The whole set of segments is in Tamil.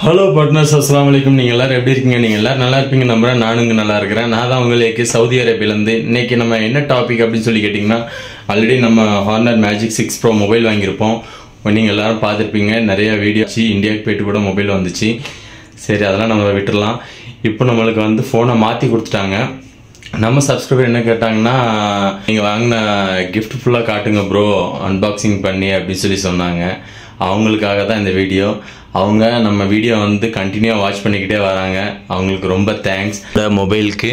ஹலோ பார்ட்னர்ஸ், அஸ்ஸலாமு அலைக்கும். நீங்கள் எல்லோரும் எப்படி இருக்கீங்க? நீங்கள் எல்லோரும் நல்லா இருப்பீங்க நம்புறேன். நானுங்க நல்லா இருக்கிறேன். நான் தான் உங்களுக்கு சவுதி அரேபியாலேருந்து. இன்றைக்கி நம்ம என்ன டாபிக் அப்படின்னு சொல்லி கேட்டிங்கன்னா, ஆல்ரெடி நம்ம ஹார்னர் மேஜிக் 6 Pro மொபைல் வாங்கியிருப்போம். நீங்கள் எல்லோரும் பார்த்துருப்பீங்க. நிறைய வீடியோ இந்தியாவுக்கு போய்ட்டு கூட மொபைல் வந்துச்சு. சரி, அதெல்லாம் நம்ம விட்டுடலாம். இப்போ நம்மளுக்கு ஃபோனை மாற்றி கொடுத்துட்டாங்க. நம்ம சப்ஸ்கிரைபர் என்ன கேட்டாங்கன்னா, நீங்கள் வாங்கின கிஃப்ட் ஃபுல்லாக காட்டுங்க ப்ரோ, அன்பாக்சிங் பண்ணி அப்படின்னு சொல்லி சொன்னாங்க. அவங்களுக்காக தான் இந்த வீடியோ. அவங்க நம்ம வீடியோ கண்டினியூவாக வாட்ச் பண்ணிக்கிட்டே வராங்க. அவங்களுக்கு ரொம்ப தேங்க்ஸ். இந்த மொபைலுக்கு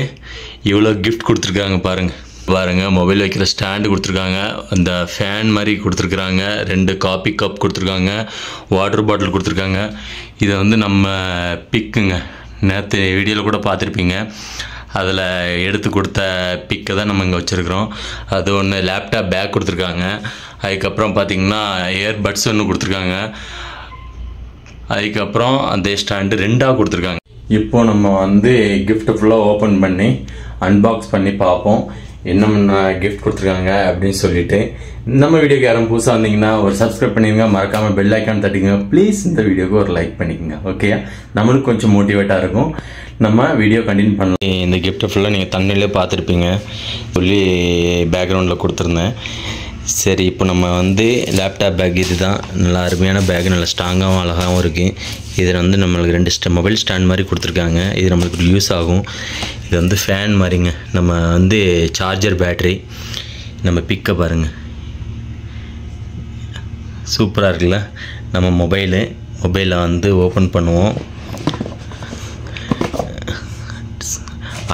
இவ்வளோ கிஃப்ட் கொடுத்துருக்காங்க பாருங்கள். மொபைல் வைக்கிற ஸ்டாண்டு கொடுத்துருக்காங்க, அந்த ஃபேன் மாதிரி கொடுத்துருக்குறாங்க, 2 காபி கப் கொடுத்துருக்காங்க, வாட்டர் பாட்டில் கொடுத்துருக்காங்க. இது நம்ம பிக்குங்க. நேற்று வீடியோவில் கூட பார்த்துருப்பீங்க. அதில் எடுத்து கொடுத்த பிக்கை தான் நம்ம இங்கே வச்சுருக்குறோம். அது ஒன்று லேப்டாப் பேக் கொடுத்துருக்காங்க. அதுக்கப்புறம் பார்த்திங்கன்னா இயர்பட்ஸ் ஒன்று கொடுத்துருக்காங்க. அதுக்கப்புறம் அந்த ஸ்டாண்டு 2ஆக கொடுத்துருக்காங்க. இப்போது நம்ம கிஃப்ட்டு ஃபுல்லாக ஓப்பன் பண்ணி அன்பாக்ஸ் பண்ணி பார்ப்போம் என்ன கிஃப்ட் கொடுத்துருக்காங்க அப்படின்னு சொல்லிட்டு. நம்ம வீடியோக்கு யாரும் புதுசாக வந்தீங்கன்னா ஒரு சப்ஸ்கிரைப் பண்ணிடுங்க, மறக்காமல் பெல் ஐக்கான் தட்டிங்க. ப்ளீஸ் இந்த வீடியோக்கு ஒரு லைக் பண்ணிக்கோங்க. ஓகே, நம்மளுக்கு கொஞ்சம் மோட்டிவேட்டாக இருக்கும். நம்ம வீடியோ கண்டினியூ பண்ணலாம். இந்த கிஃப்ட்டை ஃபுல்லாக நீங்கள் தண்ணிலே பார்த்துருப்பீங்க சொல்லி பேக்ரவுண்டில் கொடுத்துருந்தேன். சரி, இப்போ நம்ம லேப்டாப் பேக் இது தான். நல்லா அருமையான பேக், நல்லா ஸ்ட்ராங்காகவும் அழகாகவும் இருக்குது. இதில் நம்மளுக்கு 2 மொபைல் ஸ்டாண்ட் மாதிரி கொடுத்துருக்காங்க. இது நம்மளுக்கு யூஸ் ஆகும். இது ஃபேன் மாதிரிங்க. நம்ம சார்ஜர் பேட்ரி. நம்ம பிக்கை பாருங்கள், சூப்பராக இருக்குல்ல. நம்ம மொபைலை ஓப்பன் பண்ணுவோம்.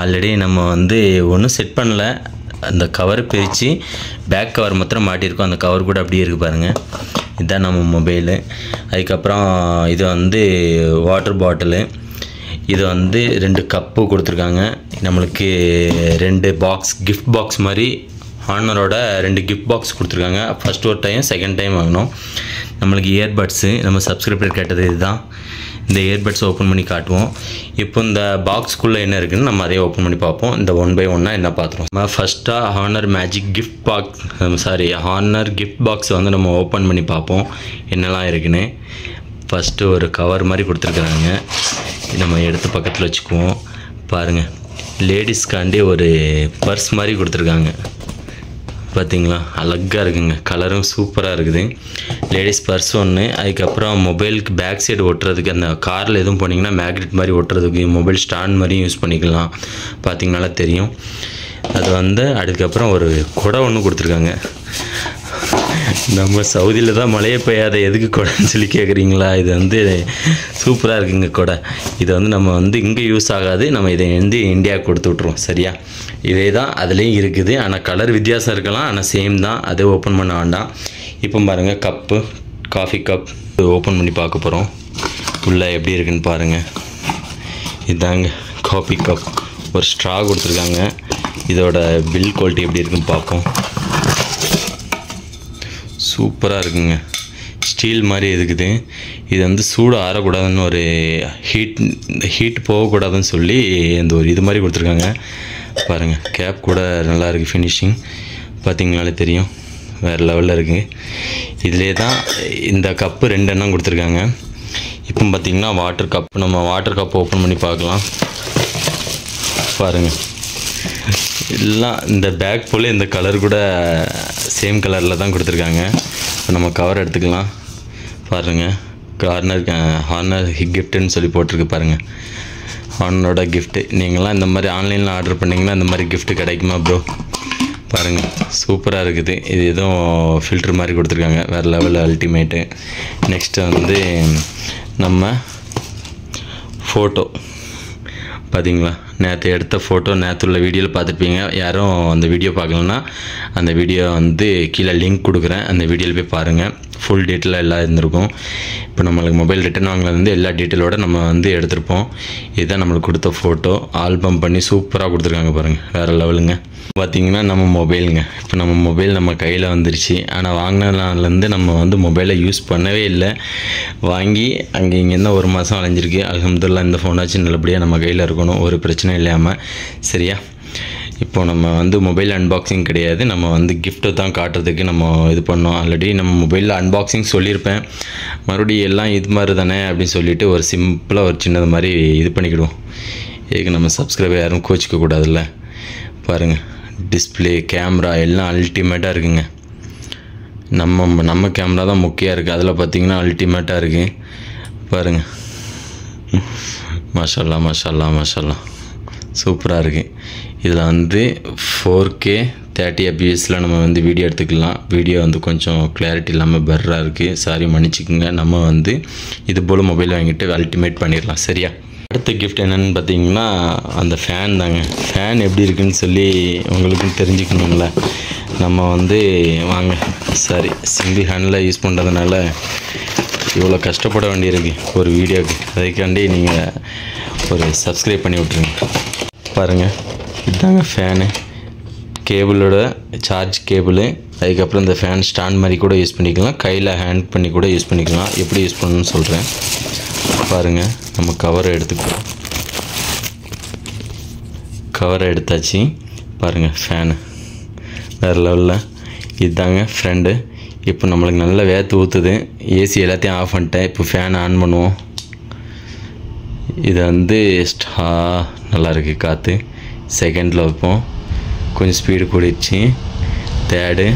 ஆல்ரெடி நம்ம ஒன்றும் செட் பண்ணல. அந்த கவர் பிரித்து பேக் கவர் மாத்திரம் மாட்டியிருக்கோம். அந்த கவர் கூட அப்படியே இருக்குது பாருங்கள். இதுதான் நம்ம மொபைலு. அதுக்கப்புறம் இது வாட்டர் பாட்டிலு. இது 2 கப்பு கொடுத்துருக்காங்க. நம்மளுக்கு 2 பாக்ஸ், கிஃப்ட் பாக்ஸ் மாதிரி ஹானரோட 2 கிஃப்ட் பாக்ஸ் கொடுத்துருக்காங்க. ஃபஸ்ட் ஒரு டைம், செகண்ட் டைம் வாங்கினோம். நம்மளுக்கு இயர்பட்ஸு, நம்ம சப்ஸ்கிரைபர் கேட்டது இதுதான். இந்த இயர்பட்ஸ் ஓப்பன் பண்ணி காட்டுவோம். இப்போ இந்த பாக்ஸ்க்குள்ளே என்ன இருக்குதுன்னு நம்ம அதே ஓப்பன் பண்ணி பார்ப்போம். இந்த 1 by 1 என்ன பார்த்துருவோம். நம்ம ஃபஸ்ட்டாக Honor magic gift box, Honor gift box நம்ம ஓப்பன் பண்ணி பார்ப்போம் என்னெல்லாம் இருக்குன்னு. ஃபஸ்ட்டு ஒரு கவர் மாதிரி கொடுத்துருக்குறாங்க. நம்ம எடுத்து பக்கத்தில் வச்சுக்குவோம். பாருங்கள், லேடிஸ்காண்டி ஒரு பர்ஸ் மாதிரி கொடுத்துருக்காங்க. பார்த்தீங்களா, அழகாக இருக்குங்க. கலரும் சூப்பராக இருக்குது. லேடிஸ் பர்ஸ் ஒன்று. அதுக்கப்புறம் மொபைலுக்கு பேக் சைடு ஒட்டுறதுக்கு, அந்த காரில் எதுவும் போனீங்கன்னா மேக்னெட் மாதிரி ஒட்டுறதுக்கு மொபைல் ஸ்டாண்ட் மாதிரியும் யூஸ் பண்ணிக்கலாம். பார்த்தீங்கனால தெரியும். அது அதுக்கப்புறம் ஒரு குடை ஒன்று கொடுத்துருக்காங்க. நம்ம சவுதியில் தான் மழையே பெய்யாத, எதுக்கு குடைன்னு சொல்லி கேட்குறீங்களா? இது சூப்பராக இருக்குங்க குடை. இது நம்ம இங்கே யூஸ் ஆகாது. நம்ம இதை இந்தியாவுக்கு கொடுத்து விட்ருவோம். சரியா, இதே தான் அதுலேயும் இருக்குது. ஆனால் கலர் வித்தியாசம் இருக்கலாம், ஆனால் சேம் தான். அதை ஓப்பன் பண்ண வேண்டாம். இப்போ பாருங்கள், கப்பு, காஃபி கப் ஓப்பன் பண்ணி பார்க்க போகிறோம். உள்ளே எப்படி இருக்குன்னு பாருங்கள். இதாங்க காஃபி கப். ஒரு ஸ்ட்ரா கொடுத்துருக்காங்க. இதோட பில் குவாலிட்டி எப்படி இருக்குன்னு பார்ப்போம். சூப்பராக இருக்குங்க. ஸ்டீல் மாதிரி இருக்குது. இது சூடு ஆறக்கூடாதுன்னு, ஒரு ஹீட் போகக்கூடாதுன்னு சொல்லி இந்த ஒரு இது மாதிரி கொடுத்துருக்காங்க. பாருங்கள், கேப் கூட நல்லா இருக்குது. ஃபினிஷிங் பார்த்திங்கனாலே தெரியும், வேறு லெவலில் இருக்குது. இதிலே தான் இந்த கப்பு 2 எண்ணம் கொடுத்துருக்காங்க. இப்போ பார்த்திங்கன்னா வாட்டர் கப். நம்ம வாட்டர் கப் ஓப்பன் பண்ணி பார்க்கலாம். பாருங்கள், எல்லாம் இந்த பேக் போல் இந்த கலர் கூட சேம் கலரில் தான் கொடுத்துருக்காங்க. இப்போ நம்ம கவர் எடுத்துக்கலாம். பாருங்கள், ஹானர் கிஃப்ட்டுன்னு சொல்லி போட்டிருக்கு பாருங்கள். ஹானரோட கிஃப்ட்டு. நீங்களாம் இந்த மாதிரி ஆன்லைனில் ஆர்டர் பண்ணிங்கன்னா இந்த மாதிரி கிஃப்ட்டு கிடைக்குமா ப்ரோ? பாருங்கள், சூப்பராக இருக்குது. இது எதுவும் ஃபில்ட்ரு மாதிரி கொடுத்துருக்காங்க. வேறு லெவலில் அல்டிமேட்டு. நெக்ஸ்ட்டு நம்ம ஃபோட்டோ பார்த்தீங்களா, நேற்று எடுத்த ஃபோட்டோ. நேற்று உள்ள வீடியோவில் பார்த்துருப்பீங்க. யாரும் அந்த வீடியோ பார்க்கலன்னா அந்த வீடியோ கீழே லிங்க் கொடுக்குறேன். அந்த வீடியோவில் போய் பாருங்கள். ஃபுல் டீட்டெயிலாக எல்லாம் இருந்திருக்கும். இப்போ நம்மளுக்கு மொபைல் ரிட்டன் வாங்கினது எல்லா டீட்டெயிலோடு நம்ம எடுத்திருப்போம். இதுதான் நம்மளுக்கு கொடுத்த ஃபோட்டோ. ஆல்பம் பண்ணி சூப்பராக கொடுத்துருக்காங்க பாருங்கள். வேறு லெவலுங்க. பார்த்திங்கன்னா நம்ம மொபைலுங்க. இப்போ நம்ம மொபைல் நம்ம கையில் வந்துருச்சு. ஆனால் வாங்கின நாள்லேருந்து நம்ம மொபைலை யூஸ் பண்ணவே இல்லை. வாங்கி அங்கே இங்கேருந்து 1 மாதம் அலைஞ்சிருக்கு. அல்ஹம்துலில்லாஹ் இந்த ஃபோனாச்சும் நல்லபடியாக நம்ம கையில் இருக்கணும், ஒரு பிரச்சனை இல்லாமல். சரியா, இப்போ நம்ம வந்து மொபைல் அன்பாக்சிங் கிடையாது, நம்ம வந்து கிஃப்ட்டை தான் காட்டுறதுக்கு நம்ம இது பண்ணோம். ஆல்ரெடி நம்ம மொபைலில் அன்பாக்சிங் சொல்லியிருப்பேன், மறுபடியும் எல்லாம் இது மாதிரி தானே அப்படின்னு சொல்லிவிட்டு ஒரு சிம்பிளாக ஒரு சின்னது மாதிரி இது பண்ணிக்கிடுவோம். இதுக்கு நம்ம சப்ஸ்கிரைபர் யாரும் கோச்சிக்க கூடாதுல்ல. பாருங்கள், டிஸ்பிளே கேமரா எல்லாம் அல்டிமேட்டாக இருக்குங்க. நம்ம கேமரா தான் முக்கியம் இருக்குது, அதில் பார்த்திங்கன்னா அல்டிமேட்டாக இருக்குது. பாருங்கள், மாஷால்லா மாஷால்லா மாஷால்லா சூப்பராக இருக்குது. இதில் வந்து 4K 30 fps நம்ம வந்து வீடியோ எடுத்துக்கலாம். வீடியோ வந்து கொஞ்சம் கிளாரிட்டி இல்லாமல் பர்ராக இருக்குது, சாரி மன்னிச்சிக்கோங்க. நம்ம வந்து இது போல் மொபைல் வாங்கிட்டு அல்டிமேட் பண்ணிடலாம். சரியா? அடுத்த கிஃப்ட் என்னென்னு பார்த்தீங்கன்னா அந்த ஃபேன் தாங்க. ஃபேன் எப்படி இருக்குதுன்னு சொல்லி உங்களுக்கும் தெரிஞ்சுக்கணுங்கள. நம்ம வந்து வாங்க, சாரி சிங்கிள் ஹேண்டில் யூஸ் பண்ணுறதுனால இவ்வளோ கஷ்டப்பட வேண்டியிருக்கு ஒரு வீடியோவுக்கு. அதுக்காண்டி நீங்கள் ஒரு சப்ஸ்கிரைப் பண்ணி விட்ருங்க. பாருங்கள், இதுதாங்க ஃபேனு, கேபிளோட சார்ஜ் கேபிள். அதுக்கப்புறம் இந்த ஃபேன் ஸ்டாண்ட் மாதிரி கூட யூஸ் பண்ணிக்கலாம், கையில் ஹேண்ட் பண்ணி கூட யூஸ் பண்ணிக்கலாம். எப்படி யூஸ் பண்ணணும்னு சொல்கிறேன். பாருங்கள், நம்ம கவரை எடுத்துக்கிறோம். கவரை எடுத்தாச்சு. பாருங்கள், ஃபேனு வேறு லெவலில். இதுதாங்க ஃப்ரெண்டு. இப்போ நம்மளுக்கு நல்லா வேர்த்து ஊற்றுது, ஏசி எல்லாத்தையும் ஆஃப் பண்ணிட்டேன். இப்போ ஃபேன் ஆன் பண்ணுவோம். இது வந்து நல்லா இருக்குது காற்று. செகண்டில் வைப்போம், கொஞ்சம் ஸ்பீடு கூடிடுச்சு. தேர்டு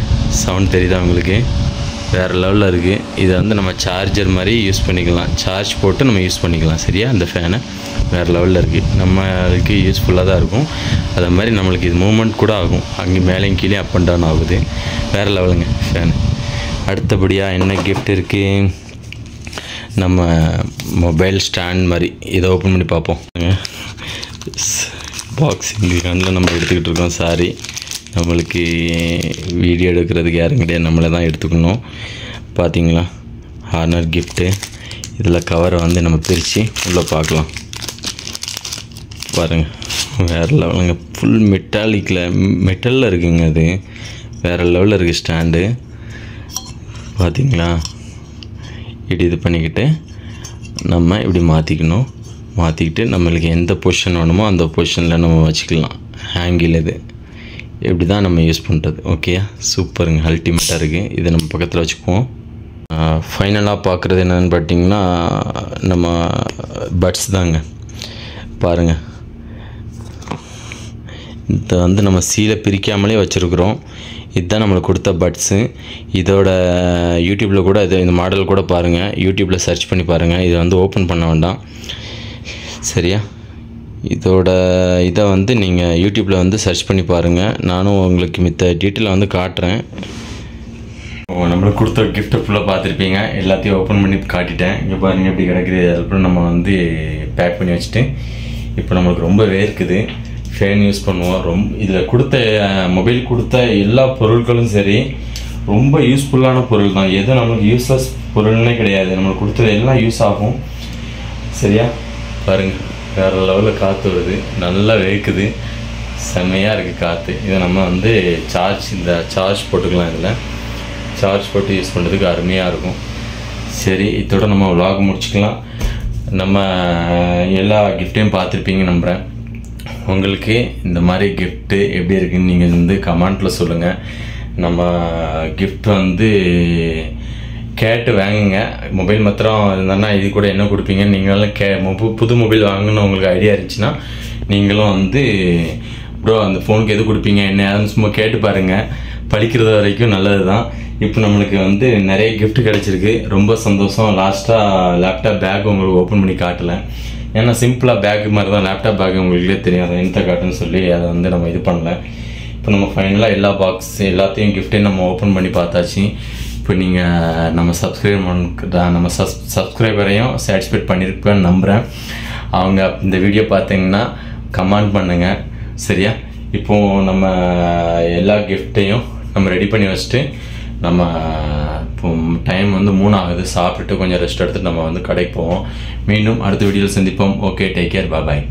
சவுண்ட் தெரியுதா உங்களுக்கு? வேறு லெவலில் இருக்குது. இதை வந்து நம்ம சார்ஜர் மாதிரி யூஸ் பண்ணிக்கலாம், சார்ஜ் போட்டு நம்ம யூஸ் பண்ணிக்கலாம். சரியா? அந்த ஃபேனை வேறு லெவலில் இருக்குது, நம்மளுக்கு யூஸ்ஃபுல்லாக தான் இருக்கும். அதே மாதிரி நம்மளுக்கு இது மூவ்மெண்ட் கூட ஆகும், அங்கே மேலேயும் கீழே அப் அண்ட் டவுன் ஆகுது. வேறு லெவலுங்க ஃபேனு. அடுத்தபடியாக என்ன கிஃப்ட் இருக்குது? நம்ம மொபைல் ஸ்டாண்ட் மாதிரி. இதை ஓப்பன் பண்ணி பார்ப்போம். பாக்ஸிங் கண்ணில் நம்ம எடுத்துக்கிட்டு இருக்கோம். சாரி, நம்மளுக்கு வீடியோ எடுக்கிறதுக்கு யாரும் கிடையாது, நம்மளை தான் எடுத்துக்கணும். பார்த்தீங்களா, ஹார்னர் கிஃப்ட்டு. இதில் கவரை வந்து நம்ம பிரித்து உள்ளே பார்க்கலாம். பாருங்கள், வேறு லெவலுங்க. ஃபுல் மெட்டலில் இருக்குங்க. அது வேறு லெவலில் இருக்குது ஸ்டாண்டு. பார்த்தீங்களா? இப்படி இது பண்ணிக்கிட்டு நம்ம இப்படி மாற்றிக்கிட்டு நம்மளுக்கு எந்த பொசிஷன் வேணுமோ அந்த பொசிஷனில் நம்ம வச்சுக்கலாம். ஆங்கிள் இது இப்படி தான் நம்ம யூஸ் பண்ணுறது. ஓகே, சூப்பருங்க, அல்டிமேட்டாக இருக்குது. இதை நம்ம பக்கத்தில் வச்சுக்குவோம். ஃபைனலாக பார்க்குறது என்னென்னு பார்த்தீங்கன்னா நம்ம பட்ஸ் தாங்க. பாருங்கள், இதை வந்து நம்ம சீலை பிரிக்காமலே வச்சுருக்குறோம். இதுதான் நம்மளுக்கு கொடுத்த பட்ஸு. இதோட யூடியூப்பில் கூட இந்த மாடல் கூட பாருங்கள், யூடியூப்பில் சர்ச் பண்ணி பாருங்கள். இதை வந்து ஓப்பன் பண்ண வேண்டாம். சரியா? இதை வந்து நீங்கள் யூடியூப்பில் வந்து சர்ச் பண்ணி பாருங்கள். நானும் உங்களுக்கு மித்த டீட்டெயிலை வந்து காட்டுறேன். நம்மளுக்கு கொடுத்த கிஃப்ட்டை ஃபுல்லாக பார்த்துருப்பீங்க. எல்லாத்தையும் ஓப்பன் பண்ணி காட்டிட்டேன். இங்கே பாருங்கள் எப்படி கிடக்குது. அதுக்கப்புறம் நம்ம வந்து பேக் பண்ணி வச்சுட்டு இப்போ நம்மளுக்கு ரொம்ப வேர்க்குது. ஃபேன் யூஸ் பண்ணுவோம். இதில் கொடுத்த மொபைல் கொடுத்த எல்லா பொருட்களும் சரி ரொம்ப யூஸ்ஃபுல்லான பொருள் தான். எதுவும் நம்மளுக்கு யூஸ்லெஸ் பொருள்னே கிடையாது. நம்மளுக்கு கொடுத்தது எல்லாம் யூஸ் ஆகும். சரியா? பாருங்கள், வேறு லெவலில் காற்று வருது, நல்லா வேர்க்குது, செம்மையாக இருக்குது காற்று. இதை நம்ம வந்து சார்ஜ் போட்டுக்கலாம். இதில் சார்ஜ் போட்டு யூஸ் பண்ணுறதுக்கு அருமையாக இருக்கும். சரி, இதோட நம்ம vlog முடிச்சுக்கலாம். நம்ம எல்லா கிஃப்ட்டையும் பார்த்துருப்பீங்க நம்புகிறேன். உங்களுக்கு இந்த மாதிரி கிஃப்ட்டு எப்படி இருக்குன்னு நீங்கள் வந்து கமெண்ட்டில் சொல்லுங்கள். நம்ம கிஃப்ட் வந்து கேட்டு வாங்குங்க. மொபைல் மாத்திரம் இருந்தாங்கன்னா இது கூட என்ன கொடுப்பீங்கன்னு நீங்களும் புது மொபைல் வாங்கணும்னு உங்களுக்கு ஐடியா இருந்துச்சுன்னா நீங்களும் வந்து ப்ரோ அந்த ஃபோனுக்கு எது கொடுப்பீங்க என்ன ஏதாவது சும்மா கேட்டு பாருங்கள். படிக்கிறது வரைக்கும் நல்லது தான். இப்போ நம்மளுக்கு வந்து நிறைய கிஃப்ட் கிடச்சிருக்கு, ரொம்ப சந்தோஷம். லாஸ்ட்டாக லேப்டாப் பேக் உங்களுக்கு ஓப்பன் பண்ணி காட்டலை, ஏன்னா சிம்பிளாக பேக் மாதிரி தான் லேப்டாப் பேக் உங்களுக்கே தெரியும், அதை எந்த காட்டுன்னு சொல்லி அதை வந்து நம்ம இது பண்ணல. இப்போ நம்ம ஃபைனலாக எல்லா எல்லாத்தையும் கிஃப்ட்டையும் நம்ம ஓப்பன் பண்ணி பார்த்தாச்சு. இப்போ நீங்கள் நம்ம சப்ஸ்கிரைபரையும் சாட்டிஸ்ஃபைட் பண்ணியிருப்பேன்னு நம்புகிறேன். அவங்க இந்த வீடியோ பார்த்தீங்கன்னா கமெண்ட் பண்ணுங்கள். சரியா? இப்போது நம்ம எல்லா கிஃப்ட்டையும் நம்ம ரெடி பண்ணி வச்சுட்டு நம்ம இப்போ டைம் வந்து 3 ஆகுது, சாப்பிட்டுட்டு கொஞ்சம் ரெஸ்ட் எடுத்துட்டு நம்ம வந்து கடைக்கு போவோம். மீண்டும் அடுத்த வீடியோவில் சந்திப்போம். ஓகே, டேக் கேர், பாய்.